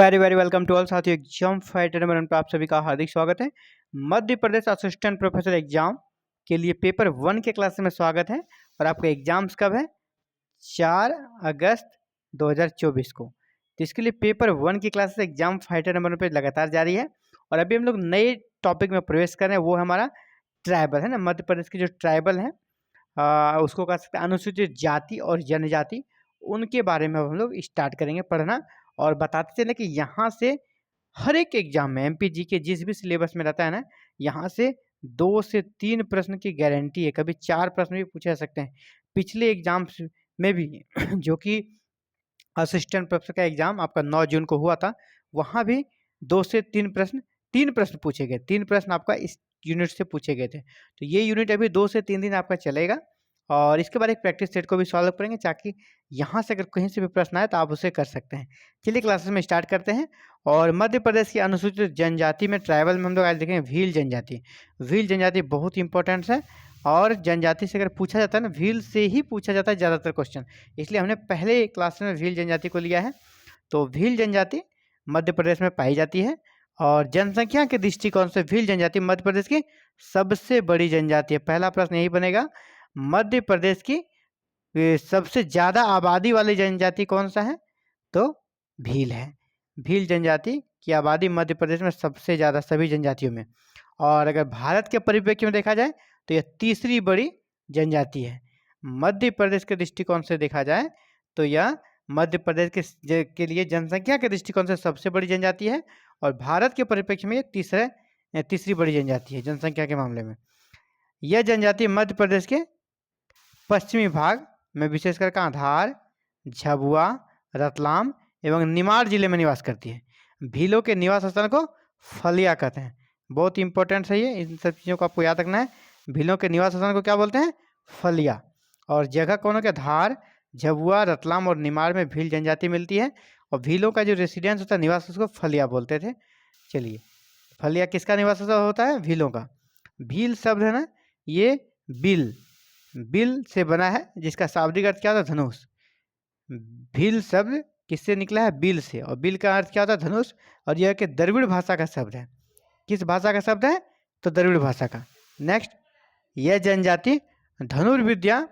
Very very welcome to all साथियों। Exam fighter number 1 पर आप सभी का हार्दिक स्वागत है। Madhya Pradesh assistant professor exam के लिए पेपर 1 के क्लास में स्वागत है। और आपका एग्जाम्स कब है? 4 अगस्त 2024 को। तो इसके लिए पेपर 1 की क्लासेस एग्जाम फाइटर नंबर 1 पे लगातार जारी है। और अभी हम लोग नए टॉपिक में प्रवेश कर रहे हैं, वो हमारा ट्राइबल है ना। मध्य प्रदेश की जो ट्राइबल है उसको कह सकते हैं अनुसूचित जाति और जनजाति, उनके बारे में हम लोग स्टार्ट करेंगे पढ़ना। और बताते चले कि यहाँ से हर एक एग्जाम में एमपीजी के जिस भी सिलेबस में रहता है ना, यहाँ से 2 से 3 प्रश्न की गारंटी है। कभी 4 प्रश्न भी पूछे जा सकते हैं। पिछले एग्जाम्स में भी जो कि असिस्टेंट प्रोफेसर का एग्जाम आपका 9 जून को हुआ था, वहाँ भी 2 से 3 प्रश्न पूछे गए। 3 प्रश्न आपका इस यूनिट से पूछे गए थे। तो ये यूनिट अभी 2 से 3 दिन आपका चलेगा। और इसके बाद एक प्रैक्टिस सेट को भी सॉल्व करेंगे, ताकि यहाँ से अगर कहीं से भी प्रश्न आए तो आप उसे कर सकते हैं। चलिए क्लासेस में स्टार्ट करते हैं। और मध्य प्रदेश की अनुसूचित जनजाति में ट्राइबल में हम लोग आज देखेंगे भील जनजाति। भील जनजाति बहुत इंपॉर्टेंट है, और जनजाति से अगर पूछा जाता है ना, भील से ही पूछा जाता है ज़्यादातर क्वेश्चन, इसलिए हमने पहले क्लास में भील जनजाति को लिया है। तो भील जनजाति मध्य प्रदेश में पाई जाती है, और जनसंख्या के दृष्टिकोण से भील जनजाति मध्य प्रदेश की सबसे बड़ी जनजाति है। पहला प्रश्न यही बनेगा, मध्य प्रदेश की सबसे ज़्यादा आबादी वाली जनजाति कौन सा है? तो भील है। भील जनजाति की आबादी मध्य प्रदेश में सबसे ज़्यादा सभी जनजातियों में। और अगर भारत के परिप्रेक्ष्य में देखा जाए तो यह तीसरी बड़ी जनजाति है। मध्य प्रदेश के दृष्टिकोण से देखा जाए तो यह मध्य प्रदेश के लिए जनसंख्या के दृष्टिकोण से सबसे बड़ी जनजाति है, और भारत के परिप्रेक्ष्य में ये तीसरी बड़ी जनजाति है जनसंख्या के मामले में। यह जनजाति मध्य प्रदेश के पश्चिमी भाग में विशेषकर धार, झाबुआ, रतलाम एवं निमाड़ जिले में निवास करती है। भीलों के निवास स्थान को फलिया कहते हैं। बहुत इंपॉर्टेंट है ये, इन सब चीज़ों को आपको याद रखना है। भीलों के निवास स्थान को क्या बोलते हैं? फलिया। और जगह कौन हो गया? धार, झाबुआ, रतलाम और निमाड़ में भील जनजाति मिलती है। और भीलों का जो रेसिडेंस होता है, निवास, उसको फलिया बोलते थे। चलिए, फलिया किसका निवास होता है? भीलों का। भील शब्द है ना, ये बिल से बना है, जिसका शाब्दिक अर्थ क्या होता है? धनुष। भील शब्द किससे निकला है? बिल से। और बिल का अर्थ क्या होता है? धनुष। और यह कि द्रविड़ भाषा का शब्द है। किस भाषा का शब्द है? तो द्रविड़ भाषा का। नेक्स्ट, यह जनजाति धनुर्विद्या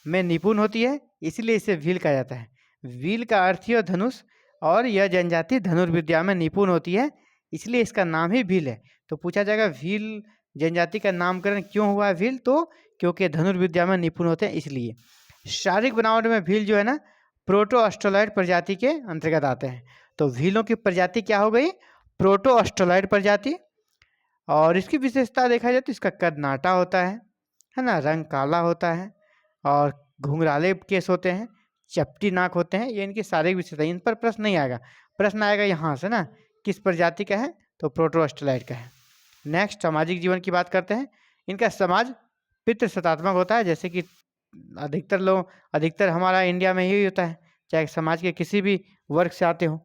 में निपुण होती है, इसलिए इसे भील कहा जाता है। भील का अर्थ ही धनुष, और यह जनजाति धनुर्विद्या में निपुण होती है, इसलिए इसका नाम ही भील है। तो पूछा जाएगा भील जनजाति का नामकरण क्यों हुआ है भील? तो क्योंकि धनुर्विद्या में निपुण होते हैं, इसलिए। शारीरिक बनावट में भील जो है ना, प्रोटो ऑस्ट्रेलॉइड प्रजाति के अंतर्गत आते हैं। तो भीलों की प्रजाति क्या हो गई? प्रोटो ऑस्ट्रेलॉइड प्रजाति। और इसकी विशेषता देखा जाए तो इसका कद नाटा होता है ना, रंग काला होता है, और घुंघराले केस होते हैं, चपटी नाक होते हैं। ये इनकी शारीरिक विशेषता। इन पर प्रश्न नहीं आएगा, प्रश्न आएगा यहाँ से ना, किस प्रजाति का है? तो प्रोटो ऑस्ट्रेलॉइड का है। नेक्स्ट, सामाजिक जीवन की बात करते हैं। इनका समाज पितृसत्तात्मक होता है, जैसे कि अधिकतर हमारा इंडिया में यही होता है, चाहे समाज के किसी भी वर्ग से आते हो,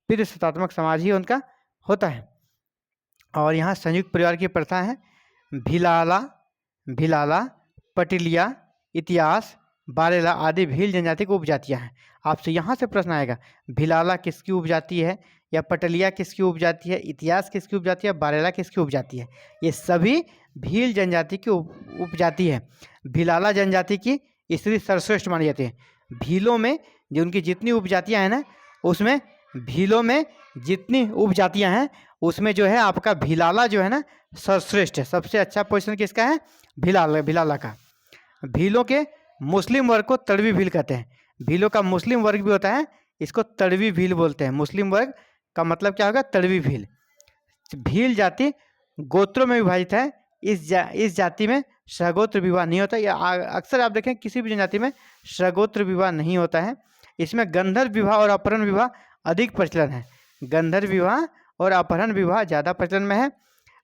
पितृसत्तात्मक समाज ही उनका होता है। और यहाँ संयुक्त परिवार की प्रथा है। भिलाला, पटिलिया, इतिहास, बारेला आदि भील जनजाति की उपजातियाँ हैं। आपसे यहाँ से प्रश्न आएगा, भिलाला किसकी उपजाति है, या पटलिया किसकी उपजाति है, इतिहास किसकी उपजाति है, बारेला किसकी उपजाति है? ये सभी भील जनजाति की उपजाति है। भिलाला जनजाति की स्त्री सर्वश्रेष्ठ मानी जाती है। भीलों में जो उनकी जितनी उपजातियाँ हैं ना, उसमें भीलों में जितनी उपजातियाँ हैं, उसमें जो है आपका भिलाला जो है ना, सर्वश्रेष्ठ है। सबसे अच्छा पोजीशन किसका है? भिलाला का। भीलों के मुस्लिम वर्ग को तड़वी भील कहते हैं। भीलों का मुस्लिम वर्ग भी होता है, इसको तड़वी भील बोलते हैं। मुस्लिम वर्ग का मतलब क्या होगा? तड़वी भील। भील जाति गोत्रों में विभाजित है। इस जाति में सगोत्र विवाह नहीं होता, या अक्सर आप देखें किसी भी जनजाति में सगोत्र विवाह नहीं होता है। इसमें गंधर्व विवाह और अपहरण विवाह अधिक प्रचलन है। गंधर्व विवाह और अपहरण विवाह ज़्यादा प्रचलन में है।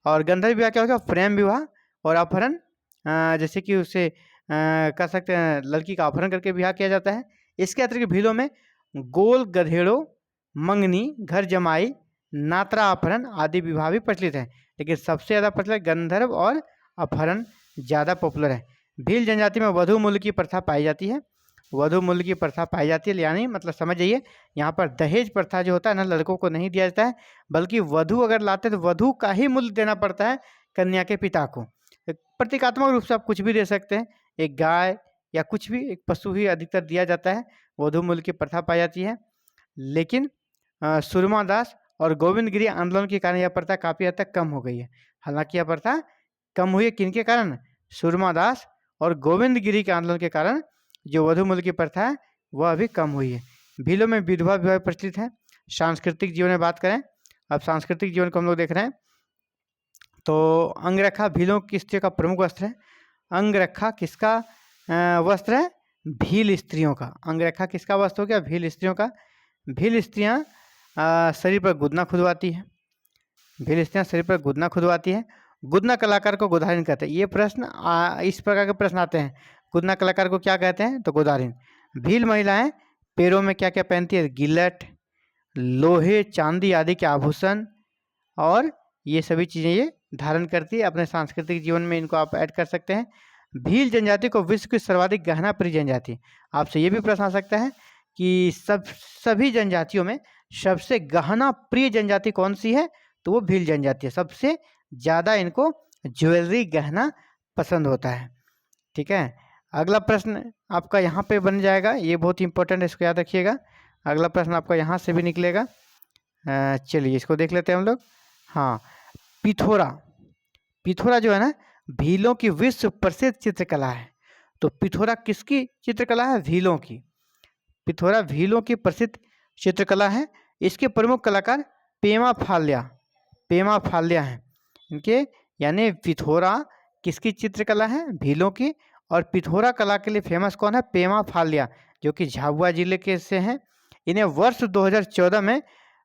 और गंधर्व विवाह क्या होगा? प्रेम विवाह। और अपहरण जैसे कि उसे कह सकते हैं लड़की का अपहरण करके विवाह किया जाता है। इसके अतिरिक्त भीलों में गोल गधेड़ों, मंगनी, घर जमाई, नात्रा अपहरण आदि विवाह भी प्रचलित है, लेकिन सबसे ज़्यादा प्रचलित गंधर्व और अपहरण ज़्यादा पॉपुलर है। भील जनजाति में वधू मूल्य की प्रथा पाई जाती है। वधू मूल्य की प्रथा पाई जाती है। यानी मतलब समझ जाइए, यहाँ पर दहेज प्रथा जो होता है ना, लड़कों को नहीं दिया जाता है, बल्कि वधू अगर लाते तो वधू का ही मूल्य देना पड़ता है कन्या के पिता को। प्रतीकात्मक रूप से आप कुछ भी दे सकते हैं, एक गाय या कुछ भी, एक पशु ही अधिकतर दिया जाता है। वधू मूल्य की प्रथा पाई जाती है। लेकिन सूरमादास और गोविंदगिरी आंदोलन के कारण यह प्रथा काफ़ी हद तक कम हो गई है। हालांकि यह प्रथा कम हुई है किनके कारण? सूरमादास और गोविंदगिरी के आंदोलन के कारण जो वधू मूल्य की प्रथा है वह अभी कम हुई है। भीलों में विधवा विवाह प्रचलित है। सांस्कृतिक जीवन में बात करें, अब सांस्कृतिक जीवन को हम लोग देख रहे हैं, तो अंगरखा भीलों की स्त्रियों का प्रमुख वस्त्र है। अंगरखा किसका वस्त्र है? भील स्त्रियों का। अंगरखा किसका वस्त्र हो गया? भील स्त्रियों का। भील स्त्रियां शरीर पर गुदना खुदवाती है। भील स्त्रियां शरीर पर गुदना खुदवाती है। गुदना कलाकार को गोदारिन कहते हैं। ये प्रश्न इस प्रकार के प्रश्न आते हैं, गुदना कलाकार को क्या कहते हैं? तो गोदारिन। भील महिलाएं पैरों में क्या क्या पहनती है? गिलट, लोहे चांदी आदि के आभूषण, और ये सभी चीज़ें ये धारण करती है। अपने सांस्कृतिक जीवन में इनको आप ऐड कर सकते हैं। भील जनजाति को विश्व की सर्वाधिक गहना प्रिय जनजाति। आपसे ये भी प्रश्न आ सकता है कि सभी जनजातियों में सबसे गहना प्रिय जनजाति कौन सी है? तो वो भील जनजाति है। सबसे ज़्यादा इनको ज्वेलरी गहना पसंद होता है। ठीक है, अगला प्रश्न आपका यहाँ पे बन जाएगा, ये बहुत इंपॉर्टेंट है, इसको याद रखिएगा। अगला प्रश्न आपका यहाँ से भी निकलेगा। चलिए इसको देख लेते हैं हम लोग। हाँ, पिथोरा। पिथोरा जो है ना, भीलों की विश्व प्रसिद्ध चित्रकला है। तो पिथोरा किसकी चित्रकला है? भीलों की। पिथोरा भीलों की प्रसिद्ध चित्रकला है। इसके प्रमुख कलाकार पेमा फाल्या। पेमा फाल्या हैं इनके, यानी पिथोरा किसकी चित्रकला है? भीलों की। और पिथोरा कला के लिए फेमस कौन है? पेमा फाल्या, जो कि झाबुआ जिले के से हैं। इन्हें वर्ष 2014 में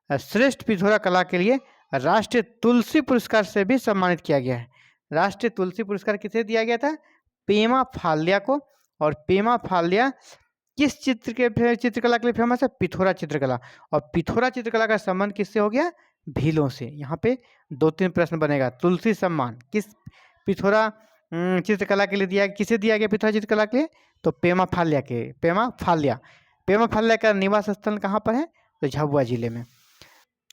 श्रेष्ठ पिथोरा कला के लिए राष्ट्रीय तुलसी पुरस्कार से भी सम्मानित किया गया है। राष्ट्रीय तुलसी पुरस्कार किसे दिया गया था? पेमा फाल्या को। और पेमा फाल्या किस चित्रकला के लिए फेमस है? पिथोरा चित्रकला। और पिथोरा चित्रकला का संबंध किससे हो गया? भीलों से। यहाँ पे 2-3 प्रश्न बनेगा। तुलसी सम्मान किस पिथोरा चित्रकला के लिए दिया, किसे दिया गया पिथोरा चित्रकला के लिए? तो पेमा फाल्या के। पेमा फाल्या। पेमा फाल्या का निवास स्थल कहाँ पर है? तो झाबुआ जिले में।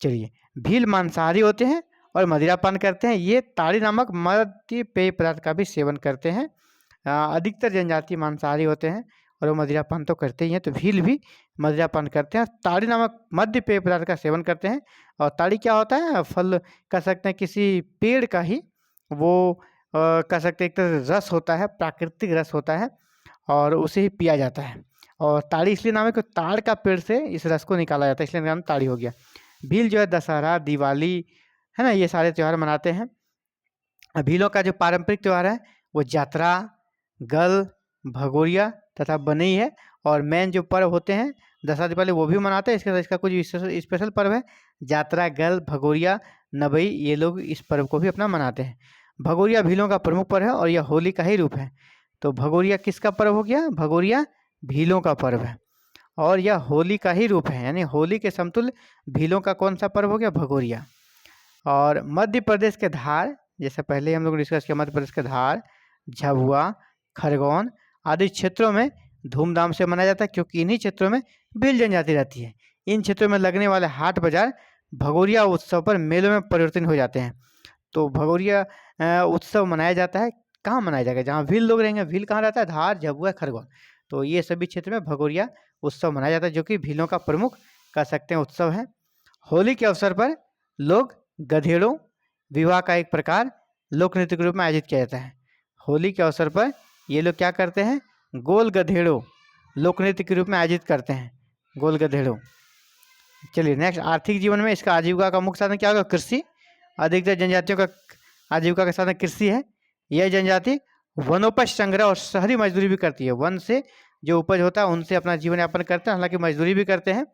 चलिए, भील मांसाहारी होते हैं और मदिरापान करते हैं। ये ताड़ी नामक मद्य पेय पदार्थ का भी सेवन करते हैं। अधिकतर जनजाति मांसाहारी होते हैं और वो मदिरापान तो करते ही हैं। तो भील भी मदिरापान करते हैं और ताड़ी नामक मद्य पेय पदार्थ का सेवन करते हैं। और ताड़ी क्या होता है? फल कह सकते हैं, किसी पेड़ का ही वो कह सकते हैं एक तरह रस होता है, प्राकृतिक रस होता है, और उसे ही पिया जाता है। और ताड़ी इसलिए नाम है कि ताड़ का पेड़ से इस रस को निकाला जाता है, इसलिए नाम ताड़ी हो गया। भील जो है दशहरा, दिवाली है ना, ये सारे त्यौहार मनाते हैं। भीलों का जो पारंपरिक त्यौहार है वो जात्रा, गल, भगोरिया तथा बनई है। और मेन जो पर्व होते हैं दशहरा, दिवाली, वो भी मनाते हैं। इसके साथ इसका कुछ स्पेशल पर्व है, जात्रा, गल, भगोरिया, नबई, ये लोग इस पर्व को भी अपना मनाते हैं। भगोरिया भीलों का प्रमुख पर्व है और यह होली का ही रूप है। तो भगोरिया किसका पर्व हो गया? भगोरिया भीलों का पर्व है और यह होली का ही रूप है, यानी होली के समतुल्य भीलों का कौन सा पर्व हो गया? भगोरिया। और मध्य प्रदेश के धार, जैसे पहले हम लोग डिस्कस किया, मध्य प्रदेश के धार, झाबुआ, खरगोन आदि क्षेत्रों में धूमधाम से मनाया जाता है, क्योंकि इन्हीं क्षेत्रों में भील जनजाति रहती है। इन क्षेत्रों में लगने वाले हाट बाजार भगोरिया उत्सव पर मेलों में परिवर्तन हो जाते हैं। तो भगोरिया उत्सव मनाया जाता है। कहाँ मनाया जाएगा? जहाँ भील लोग रहेंगे। भील कहाँ रहता है? धार, झाबुआ, खरगोन। तो ये सभी क्षेत्र में भगोरिया उत्सव मनाया जाता है, जो कि भीलों का प्रमुख कह सकते हैं उत्सव है। होली के अवसर पर लोग गधेड़ों विवाह का एक प्रकार लोक नृत्य के रूप में आयोजित किया जाता है। होली के अवसर पर ये लोग क्या करते हैं? गोल गधेड़ों लोक नृत्य के रूप में आयोजित करते हैं, गोल गधेड़ों। चलिए नेक्स्ट, आर्थिक जीवन में इसका आजीविका का मुख्य साधन क्या होगा? कृषि। अधिकतर जनजातियों का आजीविका का साधन कृषि है। यह जनजाति वनोपज संग्रह और शहरी मजदूरी भी करती है। वन से जो उपज होता है उनसे अपना जीवन यापन करते हैं, हालांकि मजदूरी भी करते हैं।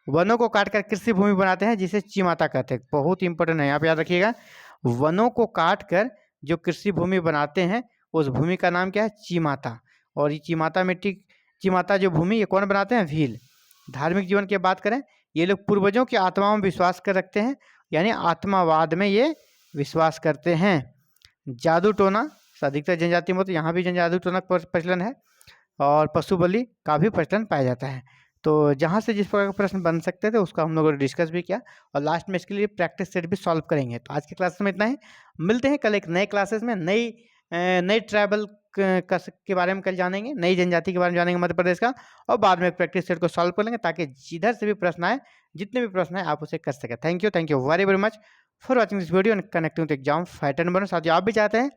वनों को काटकर कृषि भूमि बनाते हैं, जिसे चिमाता कहते हैं। बहुत इंपॉर्टेंट है, यहाँ पे याद रखिएगा। वनों को काटकर जो कृषि भूमि बनाते हैं उस भूमि का नाम क्या है? चिमाता। और ये चिमाता मिट्टी, चिमाता जो भूमि, ये कौन बनाते हैं? भील। धार्मिक जीवन की बात करें, ये लोग पूर्वजों की आत्माओं में विश्वास कर रखते हैं, यानी आत्मावाद में ये विश्वास करते हैं। जादू टोना अधिकतर जनजाति में, तो यहाँ भी जादू टोना प्रचलन है। और पशु बलि का भी प्रचलन पाया जाता है। तो जहाँ से जिस प्रकार का प्रश्न बन सकते थे उसका हम लोगों ने डिस्कस भी किया और लास्ट में इसके लिए प्रैक्टिस सेट भी सॉल्व करेंगे। तो आज के क्लास में इतना ही, मिलते हैं कल एक नए क्लासेस में नई ट्रैवल के बारे में कल जानेंगे, नई जनजाति के बारे में जानेंगे मध्य प्रदेश का, और बाद में प्रैक्टिस सेट को सॉल्व कर लेंगे ताकि जिधर से भी प्रश्न आए, जितने भी प्रश्न आए आप उसे कर सकें। Thank you very very much for watching this video and connecting with exam fighter number. साथियों आप भी चाहते हैं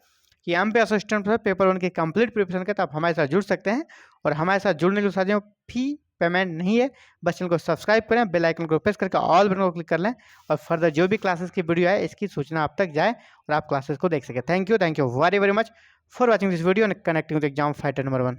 कि हम पे असिस्टेंट पेपर 1 की कंप्लीट प्रिपरेशन का, तो आप हमारे साथ जुड़ सकते हैं। और हमारे साथ जुड़ने के लिए साथियों फी पेमेंट नहीं है, बस चैनल को सब्सक्राइब करें, बेल आइकन को प्रेस करके ऑल बटन को क्लिक कर लें और फर्दर जो भी क्लासेस की वीडियो है इसकी सूचना आप तक जाए और आप क्लासेस को देख सकें। Thank you very very much for watching this video and connecting with exam fighter number 1।